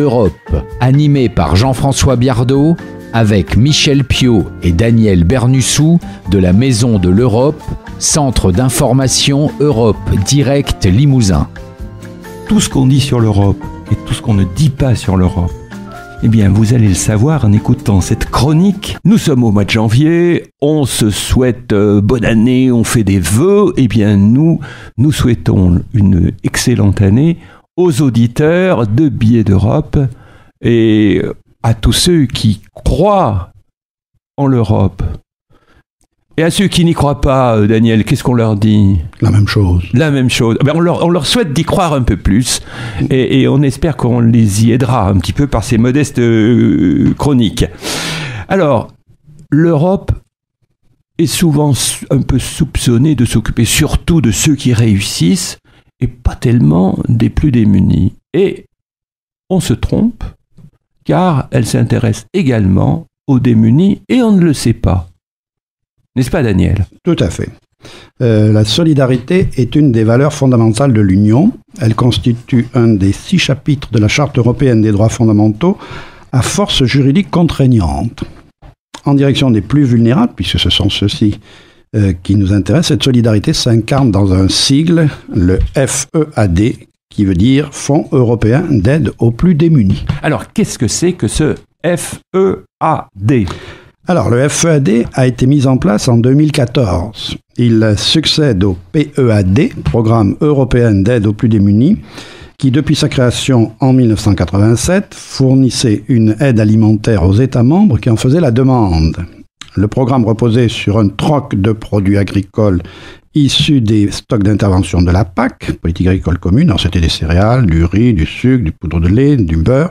Europe, animé par Jean-François Biardot, avec Michel Piot et Daniel Bernussou de la Maison de l'Europe, Centre d'information Europe Direct Limousin. Tout ce qu'on dit sur l'Europe et tout ce qu'on ne dit pas sur l'Europe, eh bien, vous allez le savoir en écoutant cette chronique. Nous sommes au mois de janvier, on se souhaite bonne année, on fait des vœux. Eh bien, nous souhaitons une excellente année aux auditeurs de Billets d'Europe et à tous ceux qui croient en l'Europe. Et à ceux qui n'y croient pas, Daniel, qu'est-ce qu'on leur dit ? La même chose. La même chose. Ben on leur souhaite d'y croire un peu plus et on espère qu'on les y aidera un petit peu par ces modestes chroniques. Alors, l'Europe est souvent un peu soupçonnée de s'occuper surtout de ceux qui réussissent et pas tellement des plus démunis. Et on se trompe, car elle s'intéresse également aux démunis et on ne le sait pas. N'est-ce pas, Daniel ? Tout à fait. La solidarité est une des valeurs fondamentales de l'Union. Elle constitue un des 6 chapitres de la Charte européenne des droits fondamentaux à force juridique contraignante. En direction des plus vulnérables, puisque ce sont ceux-ci qui nous intéressent, cette solidarité s'incarne dans un sigle, le FEAD, qui veut dire Fonds européen d'aide aux plus démunis. Alors, qu'est-ce que c'est que ce FEAD ? Alors, le FEAD a été mis en place en 2014. Il succède au PEAD, Programme européen d'aide aux plus démunis, qui, depuis sa création en 1987, fournissait une aide alimentaire aux États membres qui en faisaient la demande. Le programme reposait sur un troc de produits agricoles issus des stocks d'intervention de la PAC, Politique agricole commune. Alors, c'était des céréales, du riz, du sucre, du poudre de lait, du beurre.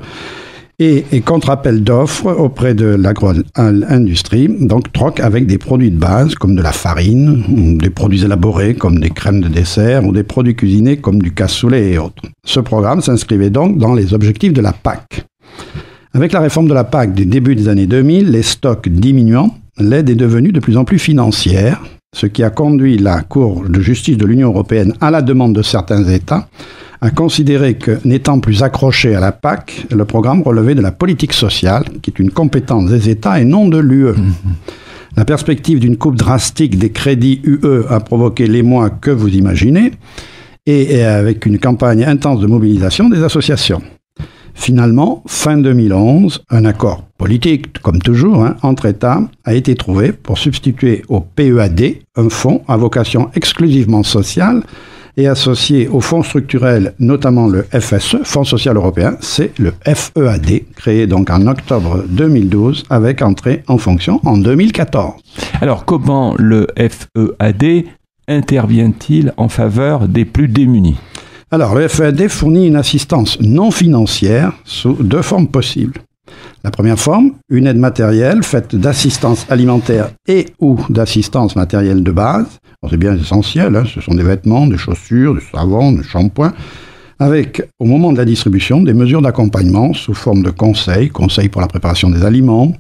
Et contre appel d'offres auprès de l'agro-industrie, donc troc avec des produits de base comme de la farine, ou des produits élaborés comme des crèmes de dessert ou des produits cuisinés comme du cassoulet et autres. Ce programme s'inscrivait donc dans les objectifs de la PAC. Avec la réforme de la PAC du début des années 2000, les stocks diminuant, l'aide est devenue de plus en plus financière, ce qui a conduit la Cour de justice de l'Union européenne, à la demande de certains États, à considérer que, n'étant plus accroché à la PAC, le programme relevait de la politique sociale, qui est une compétence des États et non de l'UE. La perspective d'une coupe drastique des crédits UE a provoqué l'émoi que vous imaginez, et avec une campagne intense de mobilisation des associations. Finalement, fin 2011, un accord politique, comme toujours, entre États, a été trouvé pour substituer au PEAD un fonds à vocation exclusivement sociale, et associé aux fonds structurels, notamment le FSE, Fonds social européen, c'est le FEAD, créé donc en octobre 2012, avec entrée en fonction en 2014. Alors, comment le FEAD intervient-il en faveur des plus démunis ? Alors, le FEAD fournit une assistance non financière sous 2 formes possibles. La première forme, une aide matérielle faite d'assistance alimentaire et ou d'assistance matérielle de base. C'est bien essentiel, ce sont des vêtements, des chaussures, du savon, du shampoing, avec, au moment de la distribution, des mesures d'accompagnement sous forme de conseils pour la préparation des aliments,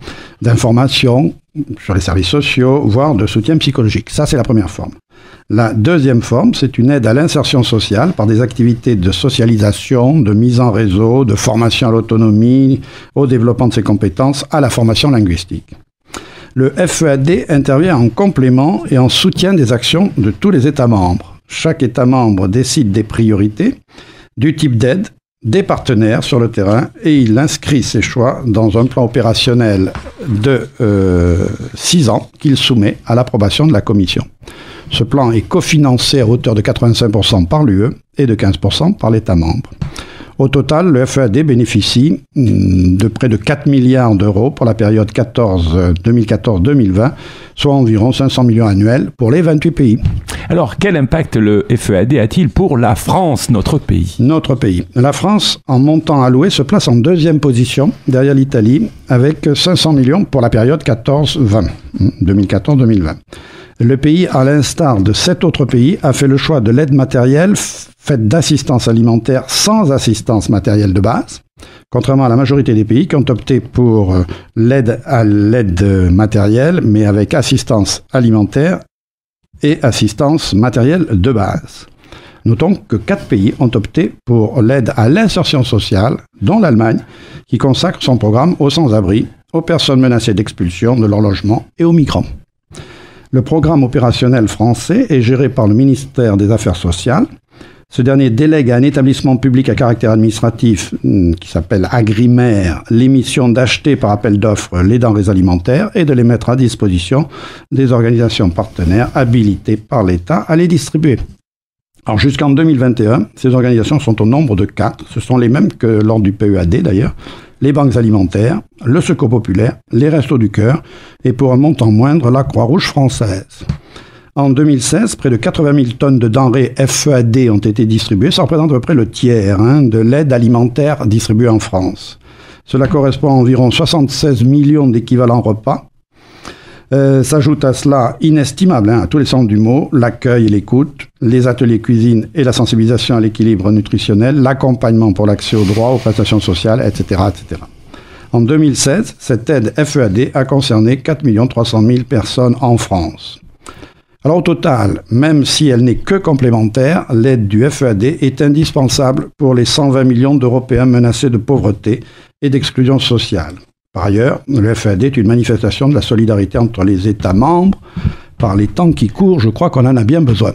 d'informations sur les services sociaux, voire de soutien psychologique. Ça, c'est la première forme. La deuxième forme, c'est une aide à l'insertion sociale par des activités de socialisation, de mise en réseau, de formation à l'autonomie, au développement de ses compétences, à la formation linguistique. Le FEAD intervient en complément et en soutien des actions de tous les États membres. Chaque État membre décide des priorités, du type d'aide, des partenaires sur le terrain et il inscrit ses choix dans un plan opérationnel de 6 ans qu'il soumet à l'approbation de la Commission. Ce plan est cofinancé à hauteur de 85% par l'UE et de 15% par l'État membre. Au total, le FEAD bénéficie de près de 4 milliards d'euros pour la période 2014-2020, soit environ 500 millions annuels pour les 28 pays. Alors, quel impact le FEAD a-t-il pour la France, notre pays ? Notre pays. La France, en montant alloué, se place en 2e position, derrière l'Italie, avec 500 millions pour la période 2014-2020. Le pays, à l'instar de 7 autres pays, a fait le choix de l'aide matérielle faite d'assistance alimentaire sans assistance matérielle de base, contrairement à la majorité des pays qui ont opté pour l'aide matérielle, mais avec assistance alimentaire et assistance matérielle de base. Notons que 4 pays ont opté pour l'aide à l'insertion sociale, dont l'Allemagne, qui consacre son programme aux sans-abri, aux personnes menacées d'expulsion de leur logement et aux migrants. Le programme opérationnel français est géré par le ministère des Affaires sociales. Ce dernier délègue à un établissement public à caractère administratif qui s'appelle Agrimaire l'émission d'acheter par appel d'offres les denrées alimentaires et de les mettre à disposition des organisations partenaires habilitées par l'État à les distribuer. Alors jusqu'en 2021, ces organisations sont au nombre de 4. Ce sont les mêmes que lors du PEAD d'ailleurs. Les banques alimentaires, le Secours populaire, les Restos du Cœur et pour un montant moindre, la Croix-Rouge française. En 2016, près de 80 000 tonnes de denrées FEAD ont été distribuées. Ça représente à peu près le tiers de l'aide alimentaire distribuée en France. Cela correspond à environ 76 millions d'équivalents repas. S'ajoute à cela, inestimable à tous les sens du mot, l'accueil et l'écoute, les ateliers cuisine et la sensibilisation à l'équilibre nutritionnel, l'accompagnement pour l'accès aux droits, aux prestations sociales, etc. etc. En 2016, cette aide FEAD a concerné 4 300 000 personnes en France. Alors au total, même si elle n'est que complémentaire, l'aide du FEAD est indispensable pour les 120 millions d'Européens menacés de pauvreté et d'exclusion sociale. Par ailleurs, le FEAD est une manifestation de la solidarité entre les États membres. Par les temps qui courent, je crois qu'on en a bien besoin.